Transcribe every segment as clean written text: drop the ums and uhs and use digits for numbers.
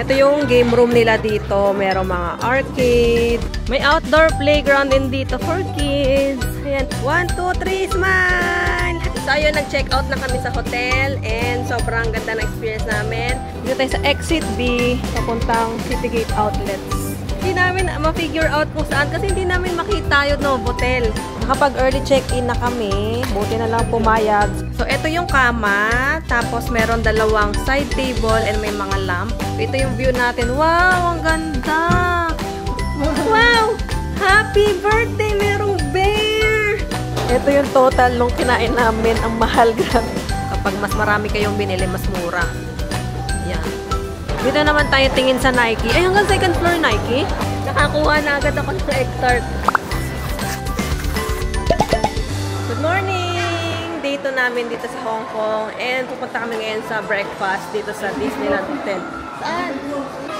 Ito yung game room nila dito. Merong mga arcade. May outdoor playground din dito for kids. Ayan. 1, 2, 3, smile! So, ayun, nag-check out na kami sa hotel and sobrang ganda ng experience namin. Dito tayo sa Exit B, papuntang Citygate Outlets. Hindi namin ma-figure out kung saan kasi hindi namin makita yung Novotel. Nakapag-early check-in na kami. Buti na lang pumayag. So, ito yung kama. Tapos, meron dalawang side table and may mga lamp. Ito yung view natin. Wow! Ang ganda! Wow! Happy birthday! Merong bear! Ito yung total nung kinain namin. Ang mahal, grabe. Kapag mas marami kayong binili, mas mura. Yan. Dito naman tayo tingin sa Nike. Ay, hanggang second floor Nike. Nakakuha na agad ako ng X-Start. Good morning! Dito namin dito sa Hong Kong. And pupunta kami ngayon sa breakfast dito sa Disneyland Hotel. Saan?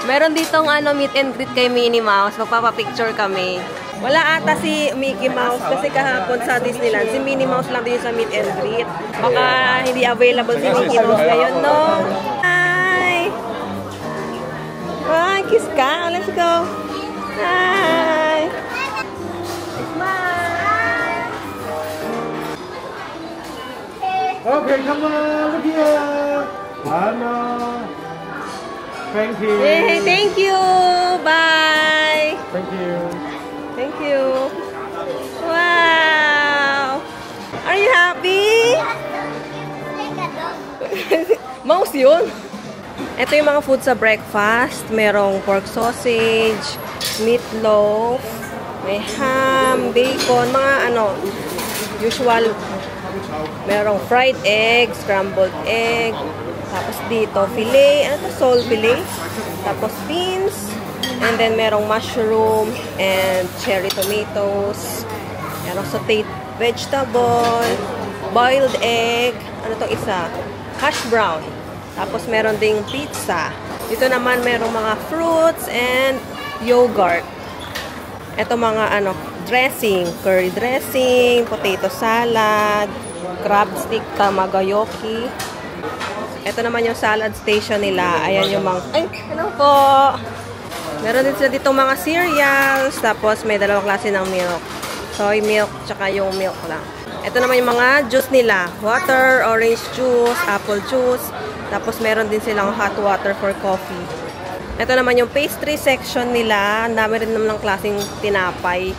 Meron ditong meet and greet kay Minnie Mouse. Magpapapicture kami. Wala ata si Mickey Mouse kasi kahapon sa Disneyland. Si Minnie Mouse lang din sa meet and greet. Baka hindi available si Mickey Mouse ngayon, no? Hi! Hi, kiss ka. Let's go. Hi! Smile! Okay, come on. Look here. Anna. Thank you. Hey, thank you. Bye. Thank you. Thank you. Wow. Are you happy? Mouse yun. Ito yung mga food sa breakfast. Merong pork sausage, meatloaf, may ham, bacon, mga usual. Merong fried egg, scrambled egg. Tapos dito, filet. Ano to? Sole filet. Tapos beans. And then merong mushroom and cherry tomatoes. Merong sauteed vegetable. Boiled egg. Ano to isa? Hash brown. Tapos meron ding pizza. Dito naman merong mga fruits and yogurt. Ito mga dressing. Curry dressing, potato salad, crab stick, tamagayaki. Ito naman yung salad station nila. Ayan yung mga... Ay, ano po? Meron din sila dito mga cereals. Tapos may dalawang klase ng milk. Soy milk, tsaka yung milk lang. Ito naman yung mga juice nila. Water, orange juice, apple juice. Tapos meron din silang hot water for coffee. Ito naman yung pastry section nila. Ang dami rin naman ng klaseng tinapay.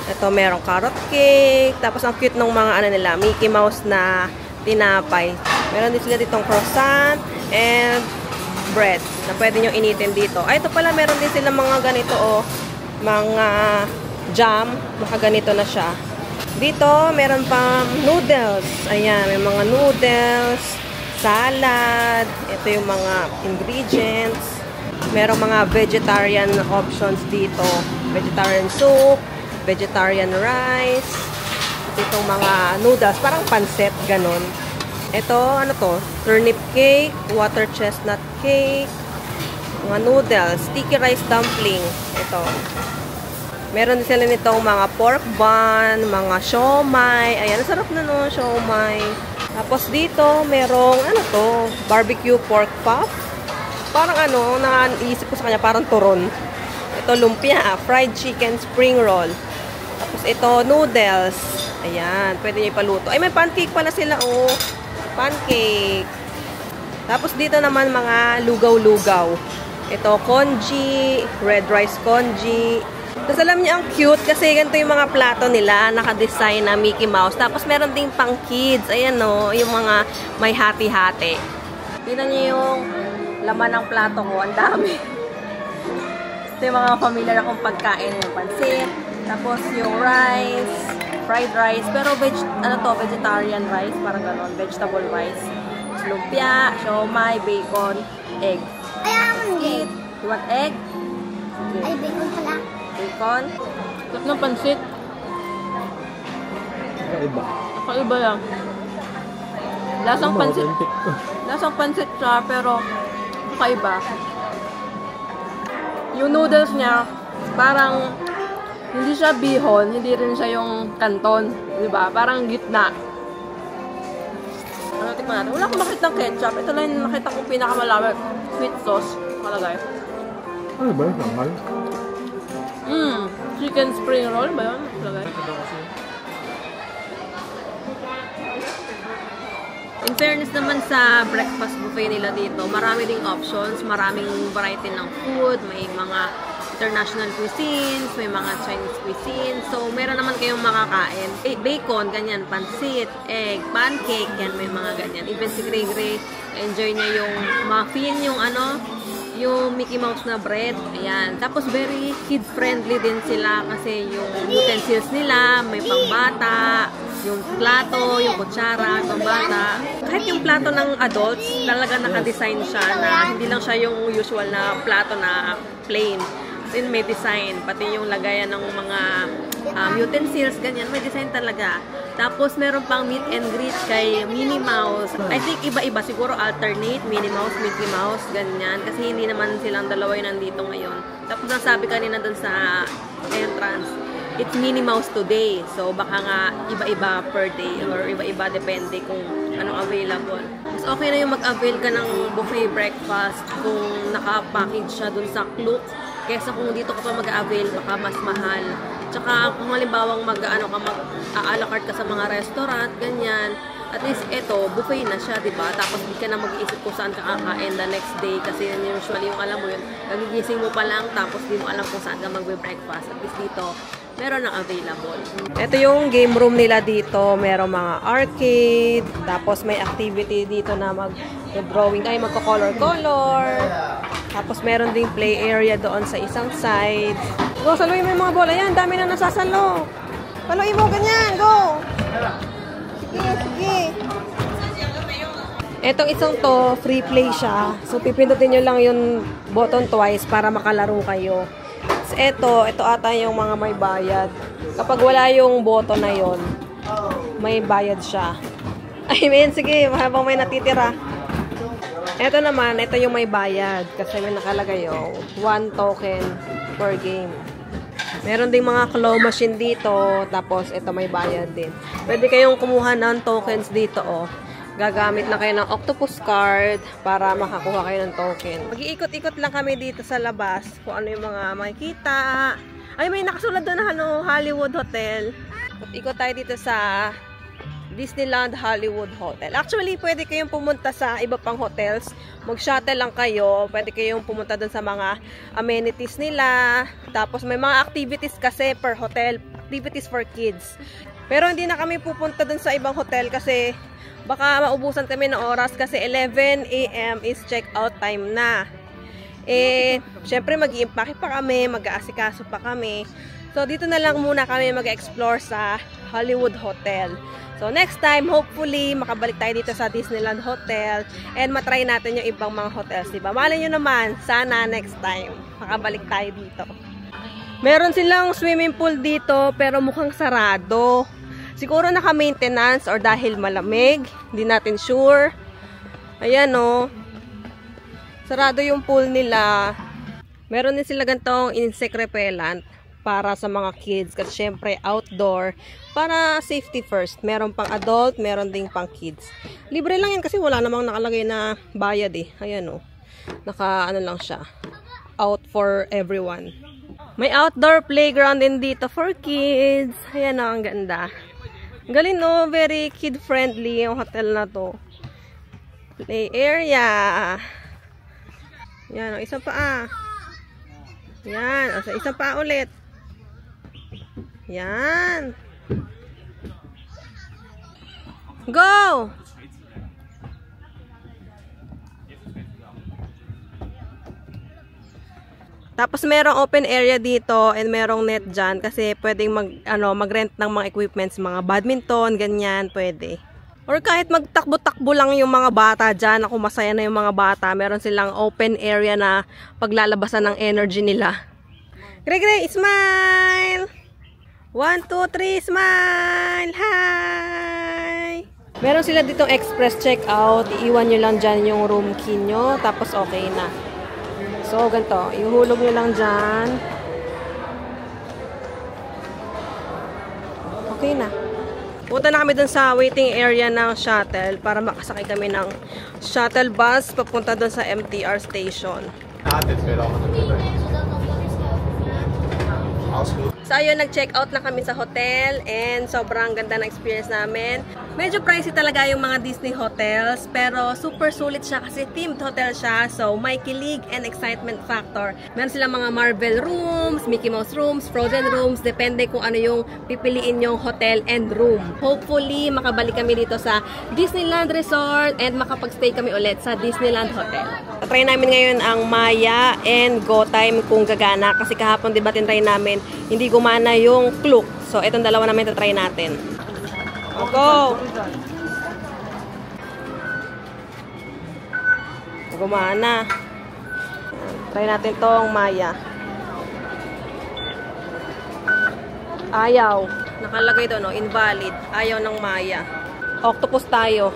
Ito merong carrot cake. Tapos ang cute ng mga nila, Mickey Mouse na tinapay. Meron din sila ditong croissant and bread na pwede nyo initin dito. Ay, ito pala, meron din sila mga ganito, mga jam. Nakaganito na siya. Dito, meron pang noodles. Ayan, may mga noodles, salad. Ito yung mga ingredients. Merong mga vegetarian options dito. Vegetarian soup, vegetarian rice. Itong mga noodles, parang pancit, ganon. Ito, ano to? Turnip cake, water chestnut cake, mga noodles, sticky rice dumpling. Ito. Meron din sila nitong mga pork bun, mga siomai. Ayan, sarap na no, siomai. Tapos dito, merong, ano to? Barbecue pork puff. Parang naisip ko sa kanya, parang turon. Ito, lumpia, fried chicken spring roll. Tapos ito, noodles. Ayan, pwede nyo ipaluto. Ay, may pancake pala sila, pancake. Tapos dito naman mga lugaw-lugaw. Ito, congee, red rice congee. Tapos alam niyo, ang cute kasi ganito yung mga plato nila, naka-design na Mickey Mouse. Tapos meron ding pang kids. Ayan yung mga may hati-hati. Tingnan niyo yung laman ng plato ko. Ang dami. Ito yung mga familiar akong pagkain. Yung pansit. Tapos yung rice, fried rice. Pero vegetarian rice. Parang gano'n. Vegetable rice. Lumpia, siomai, bacon, egg. Egg. You want egg? Ay, bacon pala. Bacon. Tapos ng pansit. Kakaiba. Kakaiba lang. Lasang pansit. Lasang pansit siya, pero kakaiba. Yung noodles niya, parang hindi siya bihon, hindi rin siya yung canton. Diba? Parang gitna. Tikman natin. Wala akong makita ng ketchup. Ito lang yung nakita kong pinakamalawit. Sweet sauce. Malagay. Ano ba yun? Shanghai? Chicken spring roll ba yun? Lagay. In fairness naman sa breakfast buffet nila dito, marami ding options, maraming variety ng food, may mga international cuisines, may mga Chinese cuisines. So, meron naman kayong makakain. Bacon, ganyan, pansit, egg, pancake, yan, may mga ganyan. Even si Gray, enjoy niya yung muffin, yung yung Mickey Mouse na bread. Ayan. Tapos, very kid-friendly din sila kasi yung utensils nila, may pangbata, yung plato, yung kutsara, pambata. Kahit yung plato ng adults, talaga naka-design siya na hindi lang siya yung usual na plato na plain. Then may design, pati yung lagayan ng mga utensils, ganyan, may design talaga. Tapos meron pang meet and greet kay Minnie Mouse. I think iba-iba, siguro alternate, Minnie Mouse, Mickey Mouse, ganyan. Kasi hindi naman silang dalawa yung nandito ngayon. Tapos ang sabi kanina dun sa entrance, it's Minnie Mouse today. So, baka nga iba-iba per day or iba-iba depende kung anong available. Mas okay na yung mag-avail ka ng buffet breakfast kung naka-package siya dun sa Klook kesa kung dito ka pa mag-avail, baka mas mahal. Tsaka kung halimbawang mag-a-la carte ka sa mga restaurant, ganyan, at least ito, buffet na siya, diba? Tapos hindi ka na mag-iisip kung saan ka kakain the next day kasi usually yung alam mo yun, nagigising mo pa lang tapos di mo alam kung saan ka magbe-breakfast. At least dito, meron na available. Ito yung game room nila dito. Meron mga arcade. Tapos may activity dito na mag-drawing. Ay, magko-color-color. Tapos meron ding play area doon sa isang side. Go, saluin mo yung mga bola. Yan, dami na nasasalo. Saluin mo, ganyan. Go! Sige, sige. Etong isang to, free play siya. So, pipindutin nyo lang yung button twice para makalaro kayo. Ito ata yung mga may bayad. Kapag wala yung button na yon, may bayad siya. I mean, sige, habang may natitira. Ito naman, ito yung may bayad. Kasi may nakalagay yung 1 token per game. Meron ding mga claw machine dito. Tapos, ito may bayad din. Pwede kayong kumuha ng tokens dito, oh. Gagamit na kayo ng octopus card para makakuha kayo ng token. Mag-iikot-ikot lang kami dito sa labas kung ano yung mga makikita. Ay, may nakasulat doon na Hollywood Hotel. Ikot tayo dito sa Disneyland Hollywood Hotel. Actually, pwede kayong pumunta sa iba pang hotels. Mag-shuttle lang kayo. Pwede kayong pumunta doon sa mga amenities nila. Tapos may mga activities kasi per hotel. Activities for kids. Pero hindi na kami pupunta doon sa ibang hotel kasi baka maubusan kami ng oras kasi 11 AM is check-out time na. Syempre mag-i-impake pa kami, mag-aasikaso pa kami. So, dito na lang muna kami mag-explore sa Hollywood Hotel. So, next time, hopefully, makabalik tayo dito sa Disneyland Hotel and matry natin yung ibang mga hotels, diba? Malay nyo naman, sana next time, makabalik tayo dito. Meron silang swimming pool dito, pero mukhang sarado. Siguro naka-maintenance or dahil malamig. Hindi natin sure. Ayan, oh. Sarado yung pool nila. Meron din sila gantong insect repellent para sa mga kids. Kasi syempre outdoor. Para safety first. Meron pang adult, meron ding pang kids. Libre lang yan kasi wala namang nakalagay na bayad eh. Ayan, oh. Naka, ano lang siya. Out for everyone. May outdoor playground din dito for kids. Ayan, oh. Ang ganda. Galing, no? Very kid-friendly yung hotel na to. Play area. Yan, o. Isa pa, ah. Yan. O, isa pa ulit. Yan. Go! Tapos merong open area dito and merong net dyan kasi pwedeng mag-rent ng mga equipments, mga badminton, ganyan, pwede. Or kahit magtakbo-takbo lang yung mga bata dyan, ako masaya na yung mga bata, meron silang open area na paglalabasan ng energy nila. Gray, smile! 1, 2, 3, smile! Hi! Meron sila ditong express checkout, iiwan nyo lang dyan yung room key nyo, tapos okay na. So, ganito. Ihulog nyo lang dyan. Okay na. Punta na kami dun sa waiting area ng shuttle para makasakay kami ng shuttle bus papunta dun sa MTR station. So ayun, nag-check out na kami sa hotel and sobrang ganda ng experience namin. Medyo pricey talaga yung mga Disney hotels, pero super sulit siya kasi themed hotel siya. So may kilig and excitement factor. Meron silang mga Marvel rooms, Mickey Mouse rooms, Frozen rooms, depende kung ano yung pipiliin yung hotel and room. Hopefully, makabalik kami dito sa Disneyland Resort and makapag-stay kami ulit sa Disneyland Hotel. Try namin ngayon ang Maya and Go Time kung gagana kasi kahapon diba tinry namin, hindi gumana yung Klook. So, itong dalawa namin try natin. Go! Gumana. Try natin tong Maya. Ayaw. Nakalagay doon, no? Invalid. Ayaw ng Maya. Octopus tayo.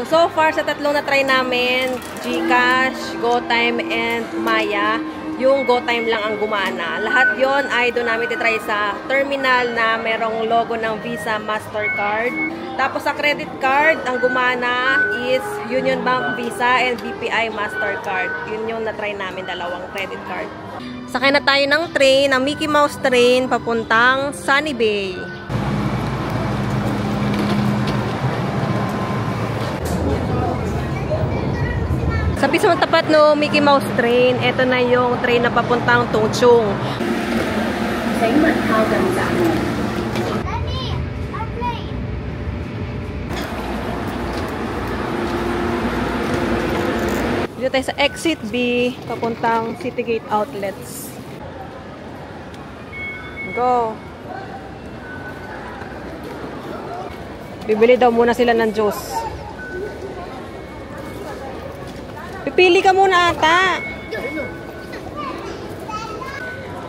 So far, sa tatlong na try namin, GCash, GoTime, and Maya, yung GoTime lang ang gumana. Lahat yon ay doon namin titry sa terminal na merong logo ng Visa, Mastercard. Tapos sa credit card, ang gumana is Union Bank Visa and BPI Mastercard. Yun yung na-try namin, dalawang credit card. Sakay na tayo ng train, ng Mickey Mouse train, papuntang Sunny Bay. Sa pisong tapat no Mickey Mouse train, ito na yung train na papuntang Tongchung. Dito tayo sa exit B, papuntang Citygate Outlets. Go! Bibili daw muna sila ng juice. Pipili ka muna ata.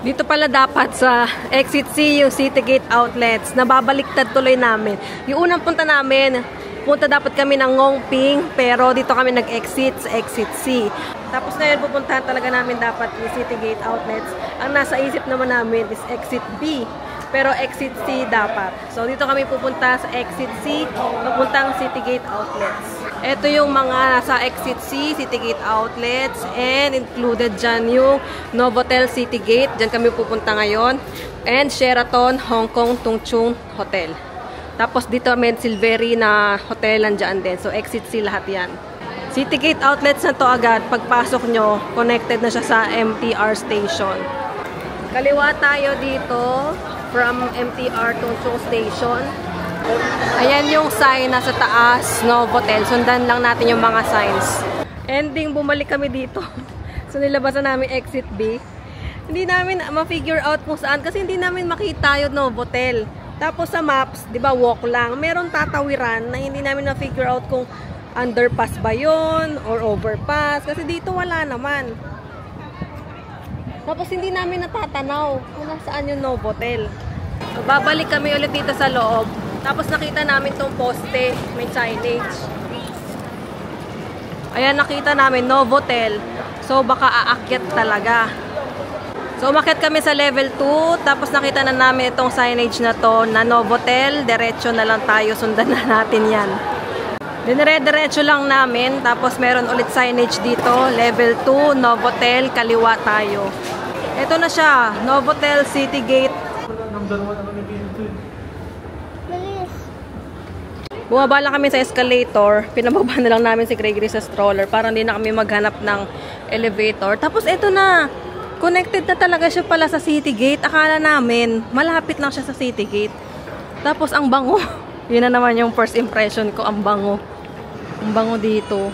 Dito pala dapat sa Exit C yung Citygate Outlets. Nababaliktad tuloy namin. Yung unang punta namin, punta dapat kami ng Ngongping, pero dito kami nag-exit sa Exit C. Tapos ngayon pupuntahan talaga namin dapat yung Citygate Outlets. Ang nasa isip naman namin is Exit B. Pero Exit C dapat. So dito kami pupunta sa Exit C, papuntang Citygate Outlets. Ito yung mga nasa Exit C, Citygate Outlets, and included dyan yung Novotel Citygate. Dyan kami pupunta ngayon. And Sheraton, Hong Kong, Tongchung Hotel. Tapos dito may Silveri na hotel nandiyan din. So Exit C lahat yan. Citygate Outlets na to agad. Pagpasok nyo, connected na siya sa MTR station. Kaliwa tayo dito from MTR Tongchung Station. Ayan yung sign nasa taas, Novotel. Sundan lang natin yung mga signs. Ending, bumalik kami dito. So, nilabasan namin Exit B. Hindi namin ma-figure out kung saan kasi hindi namin makita yung Novotel. Tapos sa maps, di ba, walk lang. Meron tatawiran na hindi namin na-figure out kung underpass ba yun or overpass. Kasi dito wala naman. Tapos hindi namin natatanaw kung nasaan yung Novotel. So, babalik kami ulit dito sa loob. Tapos nakita namin tong poste, may signage. Ayan, nakita namin, Novotel. So, baka aakyat talaga. So, umakyat kami sa level 2. Tapos nakita na namin itong signage na to na Novotel. Diretso na lang tayo, sundan na natin yan. Dinire-diretso lang namin. Tapos meron ulit signage dito. Level 2, Novotel, kaliwa tayo. Ito na siya, Novotel Citygate. Bumaba lang kami sa escalator. Pinababa na lang namin si Gregory sa stroller para hindi na kami maghanap ng elevator. Tapos ito na. Connected na talaga siya pala sa Citygate. Akala namin, malapit lang siya sa Citygate. Tapos ang bango. Yun na naman yung first impression ko. Ang bango. Ang bango dito.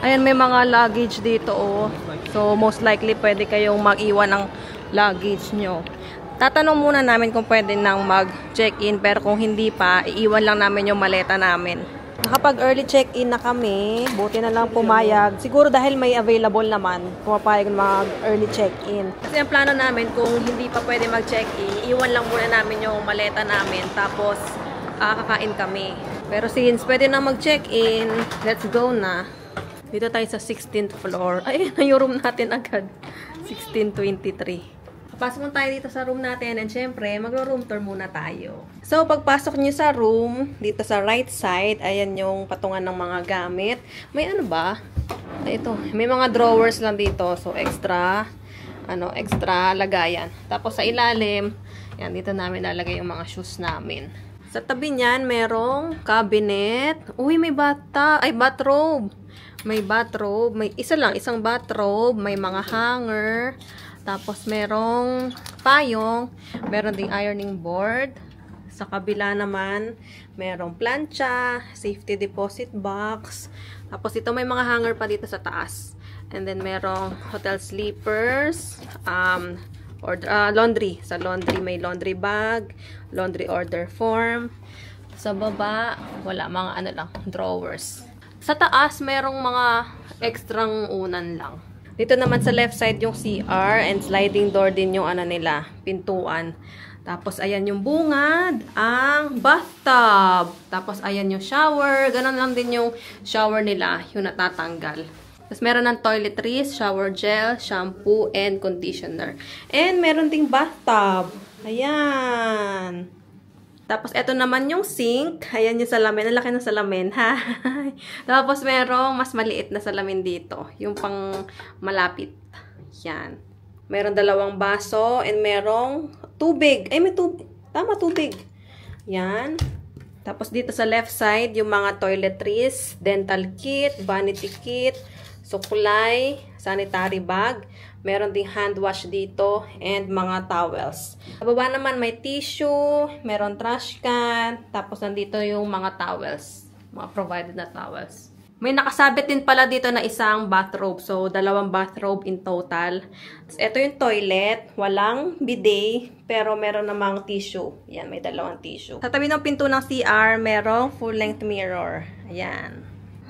Ayan, may mga luggage dito. Oh. So, most likely pwede kayong mag-iwan ng luggage nyo. Tatanong muna namin kung pwede nang mag-check-in, pero kung hindi pa, iiwan lang namin yung maleta namin. Nakapag early check-in na kami, buti na lang pumayag. Siguro dahil may available naman, pumapayag mag-early check-in. Kasi ang plano namin, kung hindi pa pwede mag-check-in, iiwan lang muna namin yung maleta namin, tapos kakain kami. Pero since pwede na mag-check-in, let's go na. Dito tayo sa 16th floor. Ay, yung room natin agad. 1623. Pasok tayo dito sa room natin and syempre, magro-room tour muna tayo. So, pagpasok nyo sa room, dito sa right side, ayan yung patungan ng mga gamit. May ano ba? Ito, may mga drawers lang dito. So, extra lagayan. Tapos sa ilalim, yan, dito namin lalagay yung mga shoes namin. Sa tabi niyan, merong cabinet. Uy, may bathrobe. May bathrobe. May isang bathrobe. May mga hanger. Tapos, merong payong. Meron ding ironing board. Sa kabila naman, merong plancha, safety deposit box. Tapos, ito may mga hanger pa dito sa taas. And then, merong hotel slippers. Laundry. Sa laundry, may laundry bag. Laundry order form. Sa baba, wala. Mga drawers. Sa taas, merong mga ekstrang unan lang. Dito naman sa left side yung CR and sliding door din yung pintuan. Tapos ayan yung bungad, ang bathtub. Tapos ayan yung shower. Ganon lang din yung shower nila, yung natatanggal. Tapos meron ng toiletries, shower gel, shampoo, and conditioner. And meron ding bathtub. Ayan. Tapos, eto naman yung sink. Ayan yung salamin. Ang laki ng salamin. Tapos, merong mas maliit na salamin dito. Yung pang malapit. Yan. Meron 2 baso and merong tubig. Ay, may tubig. Tama, tubig. Yan. Tapos, dito sa left side, yung mga toiletries, dental kit, vanity kit, suklay, sanitary bag. Meron ding hand wash dito and mga towels. Sa baba naman may tissue, meron trash can, tapos nandito yung mga towels, mga provided na towels. May nakasabit din pala dito na isang bathrobe. So, 2 bathrobe in total. Ito yung toilet. Walang bidet, pero meron namang tissue. Ayan, may 2 tissue. Sa tabi ng pinto ng CR, merong full-length mirror. Ayan.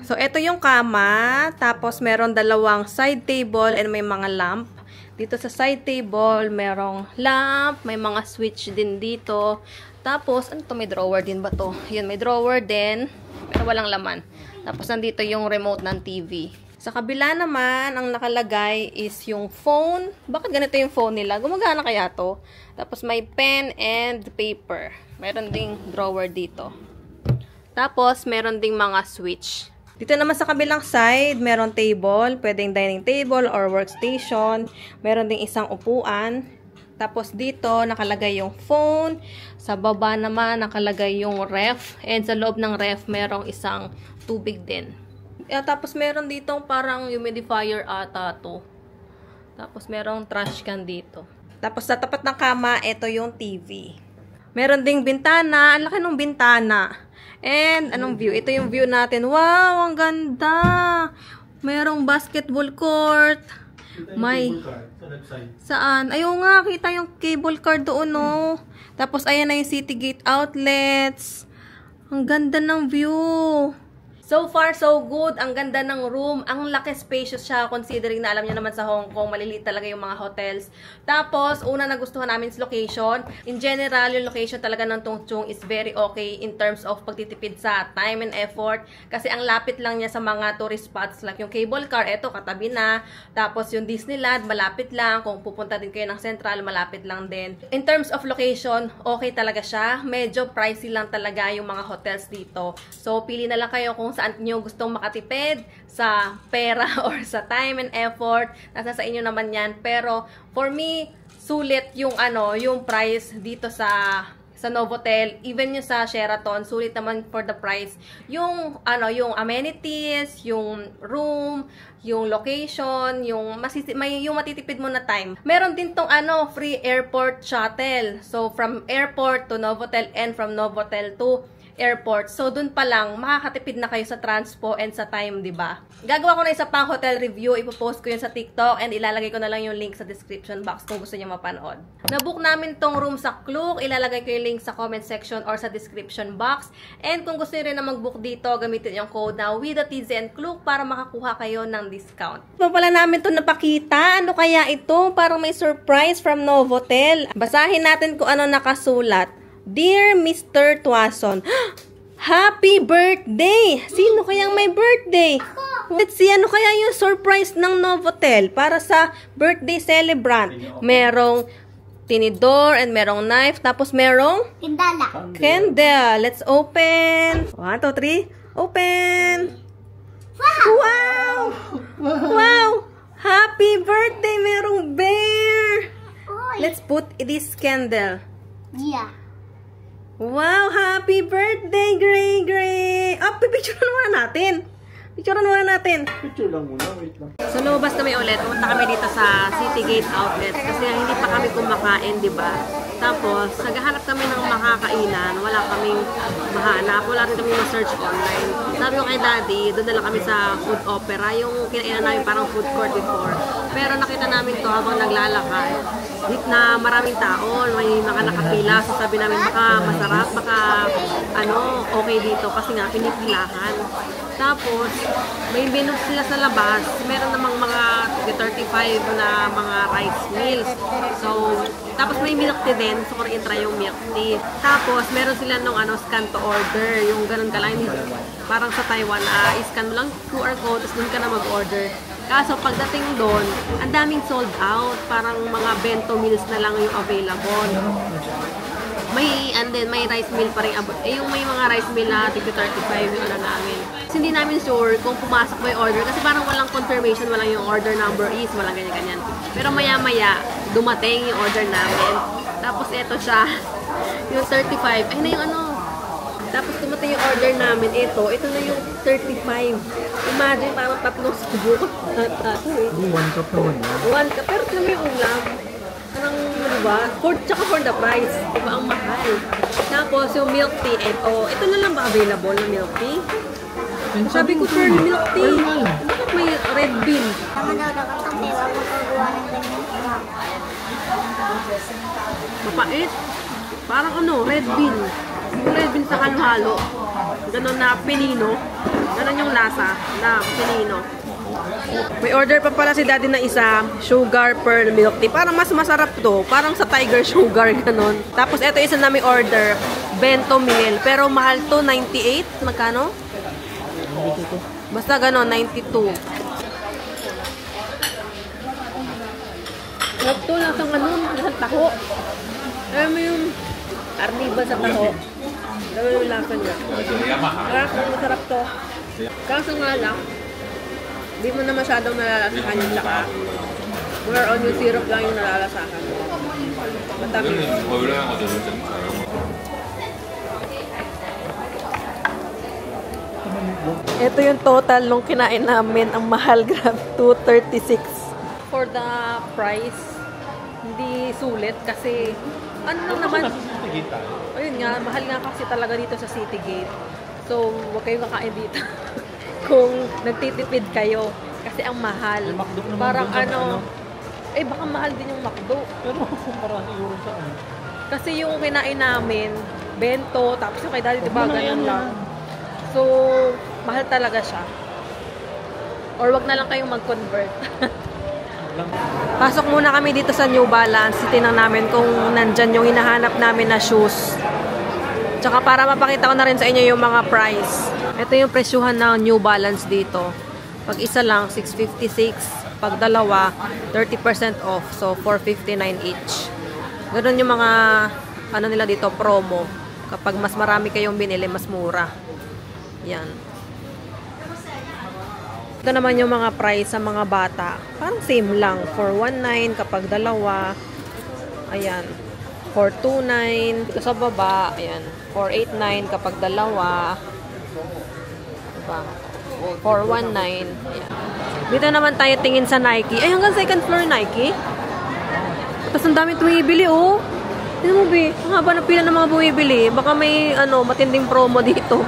So, ito yung kama. Tapos, meron 2 side table and may mga lamp. Dito sa side table, merong lamp. May mga switch din dito. Tapos, ano to? May drawer din ba to? Yun, may drawer din. Pero walang laman. Tapos, nandito yung remote ng TV. Sa kabila naman, ang nakalagay is yung phone. Bakit ganito yung phone nila? Gumagana kaya to? Tapos, may pen and paper. Meron ding drawer dito. Tapos, meron ding mga switch. Dito naman sa kabilang side, meron table. Pwedeng dining table or workstation. Meron ding isang upuan. Tapos dito, nakalagay yung phone. Sa baba naman, nakalagay yung ref. And sa loob ng ref, merong isang tubig din. Tapos meron dito parang humidifier ata to. Tapos merong trash can dito. Tapos sa tapat ng kama, ito yung TV. Meron ding bintana. Ang laki ng bintana. And, anong view? Ito yung view natin. Wow, ang ganda! Merong basketball court. May... Saan? Ayaw nga, kita yung cable car doon, no? Tapos, ayan na yung City Gate outlets. Ang ganda ng view. So far, so good. Ang ganda ng room. Ang laki, spacious siya. Considering na alam niyo naman sa Hong Kong, maliliit talaga yung mga hotels. Tapos, una nagustuhan namin is location. In general, yung location talaga ng Tung Chung is very okay in terms of pagtitipid sa time and effort. Kasi ang lapit lang niya sa mga tourist spots like yung cable car, eto, katabi na. Tapos, yung Disneyland, malapit lang. Kung pupunta din kayo ng Central, malapit lang din. In terms of location, okay talaga siya. Medyo pricey lang talaga yung mga hotels dito. So, pili na lang kayo kung saan nyo gustong makatipid sa pera or sa time and effort. Nasa sa inyo naman yan. Pero, for me, sulit yung yung price dito sa Novotel, even yung sa Sheraton, sulit naman for the price. Yung yung amenities, yung room, yung location, yung matitipid mo na time. Meron din tong free airport shuttle. So from airport to Novotel and from Novotel to airport. So, dun pa lang, makakatipid na kayo sa transpo and sa time, di ba? Gagawa ko na isa pang hotel review. Ipopost ko yun sa TikTok and ilalagay ko na lang yung link sa description box kung gusto niyo mapanood. Nabook namin tong room sa Klook. Ilalagay ko yung link sa comment section or sa description box. And kung gusto niyo rin na mag-book dito, gamitin yung code na WITHATZ and Klook para makakuha kayo ng discount. Pa pala namin to napakita. Ano kaya ito? Parang may surprise from Novotel. Basahin natin kung ano nakasulat. Dear Mr. Tuason, Happy birthday! Sino kayang may birthday? Let's see, ano kaya yung surprise ng Novotel para sa birthday celebrant? Merong tinidor, and merong knife. Tapos merong Kindala. candle. Let's open. 1, 2, 3. Open. Wow! Wow! Happy birthday! Merong bear! Oy. Let's put this candle. Yeah. Wow! Happy birthday, Gray Gray! Ah, pipicturean muna natin. Picturean muna natin. Picture lang muna, wait lang. So, lumabas kami ulit. Pumunta kami dito sa City Gate Outlet kasi hindi pa kami kumakain, di ba? Tapos, naghahanap kami ng makakainan. Wala kaming mahanap. Wala rin kami ma-search online. Sabi ko kay Daddy, doon na lang kami sa Food Opera. Yung kinainan namin parang food court before. Pero nakita namin to habang naglalakad. Na maraming tao, may mga nakapila. So, sabi namin, baka masarap, baka okay dito. Kasi nga, pinipilahan. Tapos, may menu sila sa labas. Meron namang mga 35 na mga rice meals. So, tapos may milk tea din. So, kung i-try yung milk tea. Tapos, meron sila nung scan to order. Yung ganun ka lang. Parang sa Taiwan, i-scan mo lang QR code, tapos dun ka na mag-order. Kaso, pagdating doon, ang daming sold out. Parang mga bento meals na lang yung available. May, and then, may rice meal pa rin. Yung may mga rice meal na 35 yung namin. Kasi hindi namin sure kung pumasok mo yung order. Kasi parang walang confirmation, walang yung order number is, walang ganyan-ganyan. Pero maya-maya, dumating yung order namin. Tapos eto siya, yung 35. Ay na yung Tapos dumating yung order namin. Ito na yung 35. Imagine, parang tatlong subok. 1 cup naman yan. 1 cup. Pero kami yung ulam. Parang, diba? Tsaka for the price. Diba, ang mahal. Tapos, yung milk tea. Ito na lang ba available na milk tea? Sabi ko, pearl milk tea. Bakit may red bean? Tama daw kasi wag mo pagawa ng ganyan. Mapait. Parang red bean. Yung red bean sa halo-halo. Ganon na pinino. Ganon yung lasa na pinino. May order pa pala si Daddy na isa, sugar pearl milk tea. Parang mas masarap to. Parang sa Tiger Sugar, ganon. Tapos ito isa namin order, bento meal. Pero mahal to, 98. Magkano? Basta ganon, 92. Sarap to, lasang lasang taho. Alam mo yung arniba sa taho. Alam mo yung lasa niya. Masarap to. Kaso nga lang, hindi mo na masyadong nalalasahan yung tsaka. More on yung syrup lang yung nalalasahan. Matamis. Ito yung total nung kinain namin. Ang mahal, grab, 236. For the price, hindi sulit kasi ano lang naman. Ayun nga, mahal nga kasi talaga dito sa City Gate. So, huwag kayong kakain dito. Kung nagtitipid kayo. Kasi ang mahal. Parang baka mahal din yung McDo. Pero parang siguro siya. Kasi yung kinain namin, bento, tapos yung kay Daddy, diba, ganun lang. So, mahal talaga siya. Or wag na lang kayong mag-convert. Pasok muna kami dito sa New Balance. Titingnan namin kung nandyan yung hinahanap namin na shoes. Tsaka para mapakita ko na rin sa inyo yung mga price. Ito yung presyuhan ng New Balance dito. Pag isa lang, 656. Pag dalawa, 30% off. So, 459 each. Ganun yung mga, nila dito, promo. Kapag mas marami kayong binili, mas mura. Yan. Ito naman yung mga price sa mga bata. Parang same lang. 419 kapag dalawa. Ayan. 429. Ito sa baba. Ayan. 489 kapag dalawa. Diba? 419. Ayan. Dito naman tayo tingin sa Nike. Ay, hanggang second floor Nike. Tapos ang dami tumibili, oh. Tignan mo, be. Ang haba ng pila ng mga bumibili. Baka may, matinding promo dito.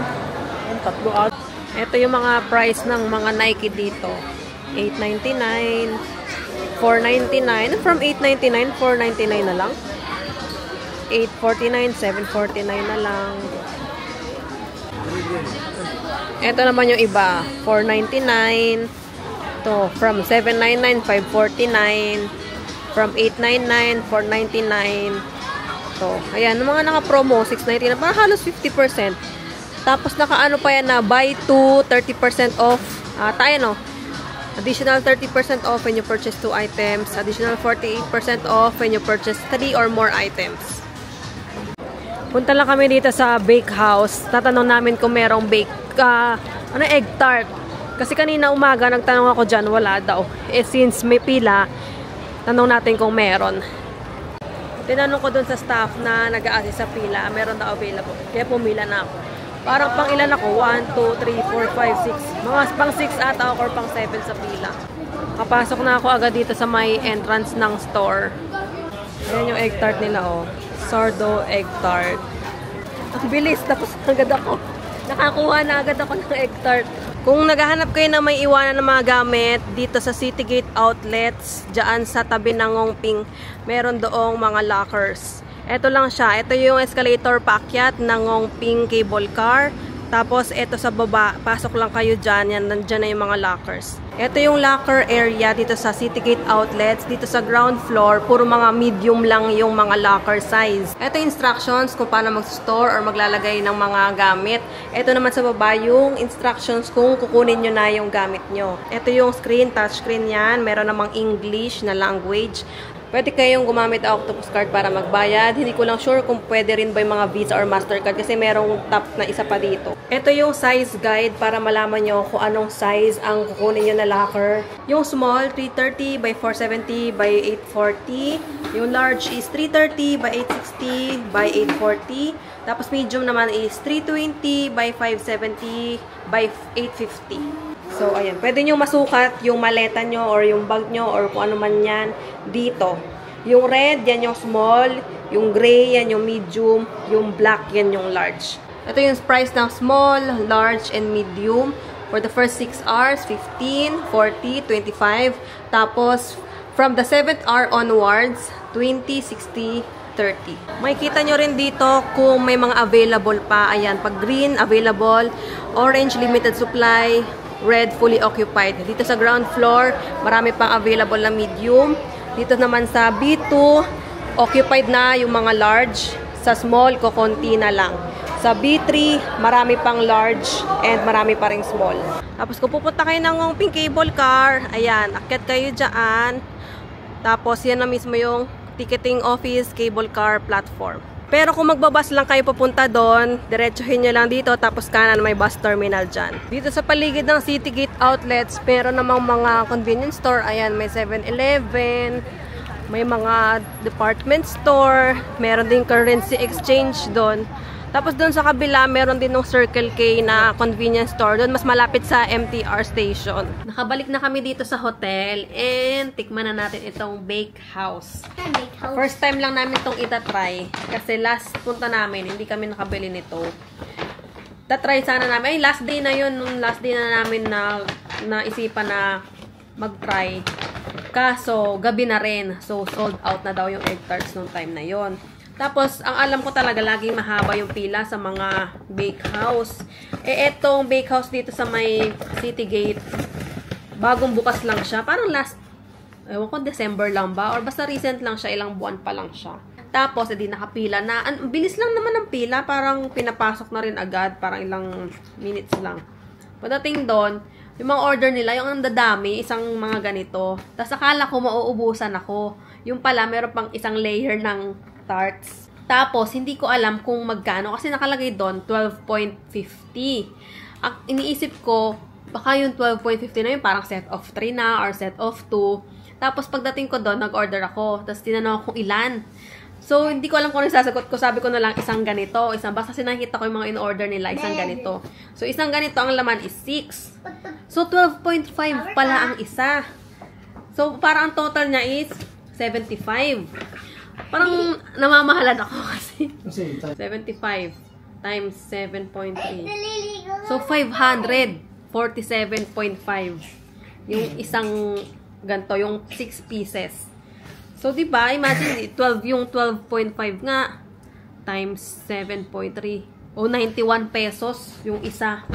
Ito yung mga price ng mga Nike dito. $899, $499. From $899, $499 na lang. $849, $749 na lang. Ito naman yung iba. $499. Ito, from $799, $549. From $899, $499. Ito, ayan, mga naka-promo, $699. Parang halos 50%. Tapos nakaano pa yan na buy 2, 30% off. Tayo Additional 30% off when you purchase 2 items. Additional 48% off when you purchase 3 or more items. Punta lang kami dito sa bake house. Tatanong namin kung merong egg tart. Kasi kanina umaga, nagtanong ako dyan, wala daw. Since may pila, tanong natin kung meron. Tinanong ko dun sa staff na nag-a-assist sa pila, meron daw available. Kaya pumila na ako. Parang pang ilan ako? 1, 2, 3, 4, 5, 6. Mga pang 6 ata ako or pang 7 sa pila. Kapasok na ako agad dito sa may entrance ng store. Ayan yung egg tart nila, oh. Sourdough egg tart. Ang bilis. Tapos agad ako. Nakakuha na agad ako ng egg tart. Kung naghahanap kayo na may iwanan ng mga gamit dito sa Citygate Outlets, dyan sa tabi ng Ngongping, meron doong mga lockers. Ito lang siya. Ito yung escalator paakyat ng Ngongping cable car. Tapos, ito sa baba. Pasok lang kayo dyan. Yan, nandyan na yung mga lockers. Ito yung locker area dito sa Citygate Outlets. Dito sa ground floor, puro mga medium lang yung mga locker size. Ito yung instructions kung paano mag-store or maglalagay ng mga gamit. Ito naman sa baba yung instructions kung kukunin nyo na yung gamit nyo. Ito yung screen, touch screen yan. Meron namang English na language. Pwede kayong gumamit ang Octopus card para magbayad. Hindi ko lang sure kung pwede rin ba yung mga Visa or Mastercard kasi merong tap na isa pa dito. Ito yung size guide para malaman nyo kung anong size ang kukunin nyo na locker. Yung small, 330 by 470 by 840. Yung large is 330 by 860 by 840. Tapos medium naman is 320 by 570 by 850. So, ayan. Pwede nyo masukat yung maleta nyo or yung bag nyo or kung ano man yan dito. Yung red, yan yung small. Yung gray, yan yung medium. Yung black, yan yung large. Ito yung price ng small, large, and medium. For the first 6 hours, 15, 40, 25. Tapos, from the 7th hour onwards, 20, 60, 30. Makikita nyo rin dito kung may mga available pa. Ayan, pag green, available. Orange, limited supply. Red, fully occupied. Dito sa ground floor, marami pang available na medium. Dito naman sa B2, occupied na yung mga large. Sa small, kukunti na lang. Sa B3, marami pang large and marami pa ring small. Tapos kung pupunta kayo ng Ngongping cable car, ayan, akyat kayo dyan. Tapos yan na mismo yung ticketing office cable car platform. Pero kung magbabas lang kayo papunta doon, diretsuhin nyo lang dito, tapos kanan may bus terminal dyan. Dito sa paligid ng Citygate Outlets, meron namang mga convenience store. Ayan, may 7-Eleven, may mga department store, meron din currency exchange doon. Tapos doon sa kabila, meron din ng Circle K na convenience store. Doon mas malapit sa MTR station. Nakabalik na kami dito sa hotel and tikman na natin itong bake house. First time lang namin itong itatry. Kasi last punta namin, hindi kami nakabili nito. Tatry sana namin. Ay, last day na yun. Nung last day na namin na naisipan na mag-try. Kaso, gabi na rin. So, sold out na daw yung egg tarts nung time na yon. Tapos, ang alam ko talaga, laging mahaba yung pila sa mga bake house. Eh, etong bake house dito sa may Citygate, bagong bukas lang siya. Parang last, ewan ko, December lang ba? Or basta recent lang siya, ilang buwan pa lang siya. Tapos, edi nakapila na. Bilis lang naman ang pila, parang pinapasok na rin agad, parang ilang minutes lang. Pagdating doon, yung mga order nila, yung ang dadami, isang mga ganito. Tapos, akala ko mauubusan ako. Yung pala, meron pang isang layer ng tarts. Tapos, hindi ko alam kung magkano. Kasi nakalagay doon, 12.50. Ang iniisip ko, baka yung 12.50 na yun, parang set of 3 na or set of 2. Tapos, pagdating ko doon, nag-order ako. Tapos, tinanong kung ilan. So, hindi ko alam kung ano sasagot ko. Sabi ko na lang, isang ganito. Basta nakita ko yung mga in-order nila, isang ganito. So, isang ganito, ang laman is 6. So, 12.5 pala ang isa. So, parang ang total niya is 75. Parang namamahalan ako kasi 75 times 7.3. So, 547.5 yung isang ganito, yung 6 pieces. So, diba, imagine, 12, yung 12.5 nga times 7.3. O, 91 pesos yung isa.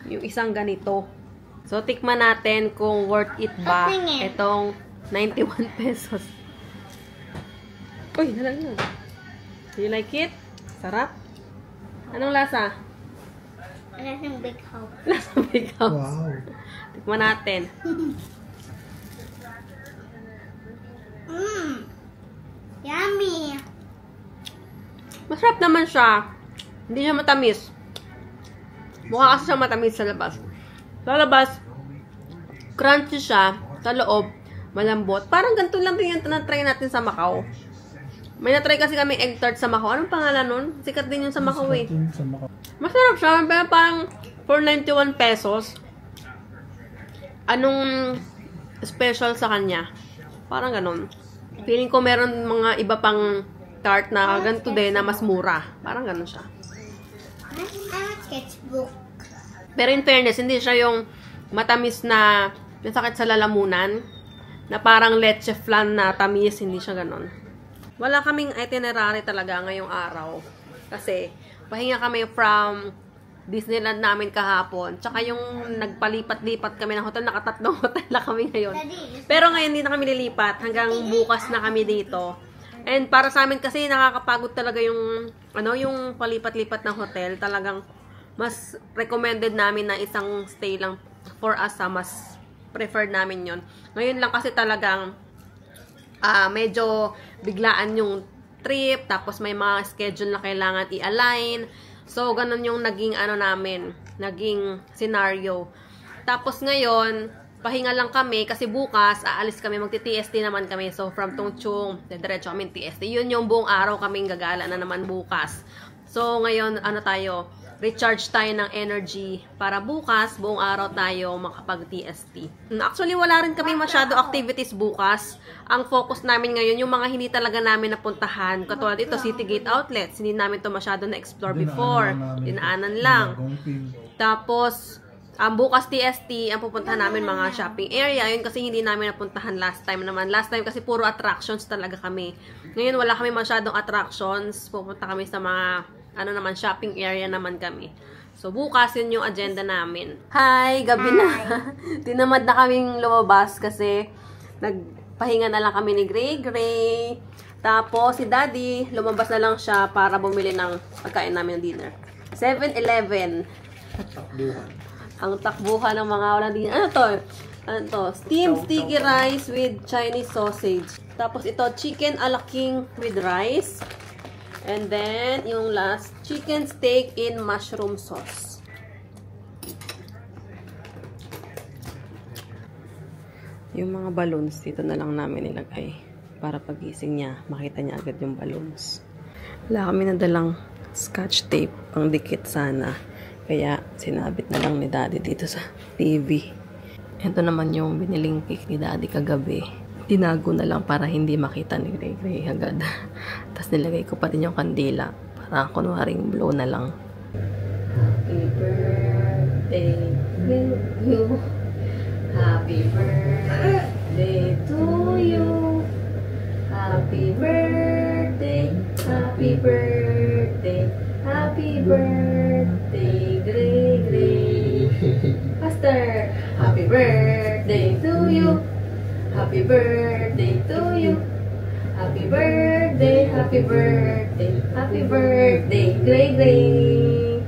Yung isang ganito. So, tikman natin kung worth it ba itong 91 pesos. Uy, nalang. Do you like it? Sarap? Anong lasa? Lasang big house. Lasang big house. Wow. Tikman natin. Yummy. Masarap naman siya. Hindi siya matamis. Mukha kasi siya matamis sa labas. Sa labas, crunchy siya. Sa loob, malambot. Parang ganito lang din yung na-try natin sa Macau. May na-try kasi kami egg tart sa Macau. Anong pangalan nun? Sikat din yun sa Macau eh. Masarap siya. Pero parang for 91 pesos. Anong special sa kanya? Parang ganun. Feeling ko meron mga iba pang tart na ganito din na mas mura. Parang ganun siya. I'm a sketchbook. Pero in fairness, hindi siya yung matamis na yung sakit sa lalamunan. Na parang leche flan na tamis. Hindi siya ganun. Wala kaming itinerary talaga ngayong araw. Kasi pahinga kami from Disneyland namin kahapon. Tsaka yung nagpalipat-lipat kami ng hotel. Nakatatlong hotel na kami ngayon. Pero ngayon hindi na kami lilipat. Hanggang bukas na kami dito. And para sa amin kasi nakakapagod talaga yung yung palipat-lipat ng hotel. Talagang mas recommended namin na isang stay lang for us. Mas preferred namin yon. Ngayon lang kasi talagang medyo biglaan yung trip. Tapos may mga schedule na kailangan i-align. So, ganun yung naging namin, naging scenario. Tapos ngayon, pahinga lang kami kasi bukas, aalis kami, magti-TST naman kami. So, from Tongchung, diretso kami TST. Yun yung buong araw kaming gagala na naman bukas. So, ngayon, recharge tayo ng energy para bukas, buong araw tayo makapag-TST. Actually, wala rin kami masyado activities bukas. Ang focus namin ngayon, yung mga hindi talaga namin napuntahan. Katulad ito, City Gate Outlets. Hindi namin to masyado na-explore before. Dinaanan lang. Tapos, ang bukas TST, ang pupuntahan namin mga shopping area. Yun kasi hindi namin napuntahan last time naman. Last time kasi puro attractions talaga kami. Ngayon, wala kami masyadong attractions. Pupunta kami sa mga shopping area naman kami. So, bukas yun yung agenda namin. Hi! Gabi na. Tinamad na kaming lumabas kasi nagpahinga na lang kami ni Gray. Tapos, si Daddy, lumabas na lang siya para bumili ng pagkain namin ng dinner. 7-Eleven. Ang takbuhan ng mga walang dinner. Ano to? Steamed sticky rice with Chinese sausage. Tapos, ito, chicken a la king with rice. And then, yung last, chicken steak in mushroom sauce. Yung mga balloons, dito na lang namin nilagay. Para pagising niya, makita niya agad yung balloons. Wala kami nadalang scotch tape, pang dikit sana. Kaya, sinabit na lang ni Daddy dito sa TV. Ito naman yung biniling cake ni Daddy kagabi. Tinago na lang para hindi makita ni Gray agad. Tapos nilagay ko pa din yung kandila para kunwaring blow na lang. Happy birthday to you. Happy birthday to you. Happy birthday. Happy birthday. Happy birthday, Gray. Faster. Happy birthday to you. Happy birthday to you. Happy birthday, happy birthday, happy birthday, Gray.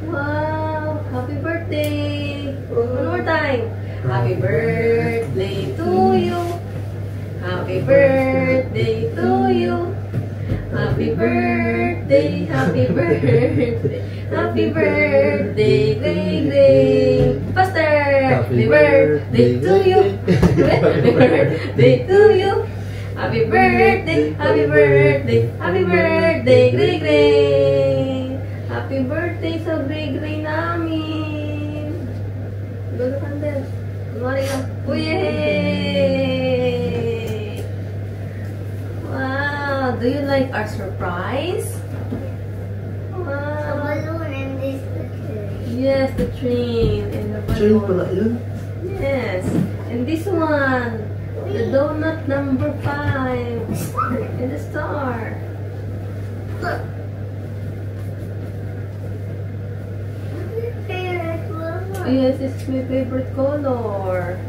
Wow, happy birthday. One more time. Happy birthday to you. Happy birthday to you. Happy birthday, happy birthday. Happy birthday, Gray. Faster! Happy birthday to you. Happy birthday to you. Happy birthday, happy birthday, happy birthday, Gray. Happy birthday sa Gray namin. Go to candle. Kunwari lang. Yay! Wow! Do you like our surprise? Yes, the train and the balloon. Train pala yun? Yes. And this one, the donut number 5 and the star. Yes, it's my favorite color.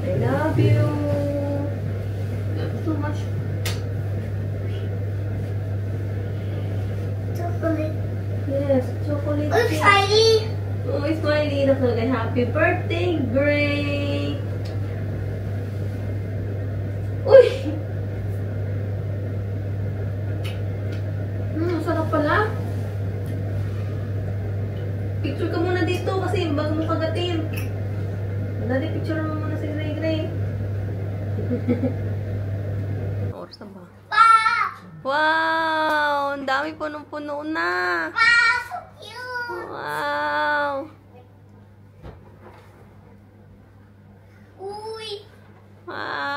I love you. Love you so much. may smiley. Nakalagay, happy birthday, Gray! Uy! Sarap pala. Picture ka muna dito kasi bago mo kagatin. Dali, picture mo muna si Gray Gray. Oras na ba? Wow! Ang dami punong-puno na. Wow, so cute. Wow! Uy. Wow!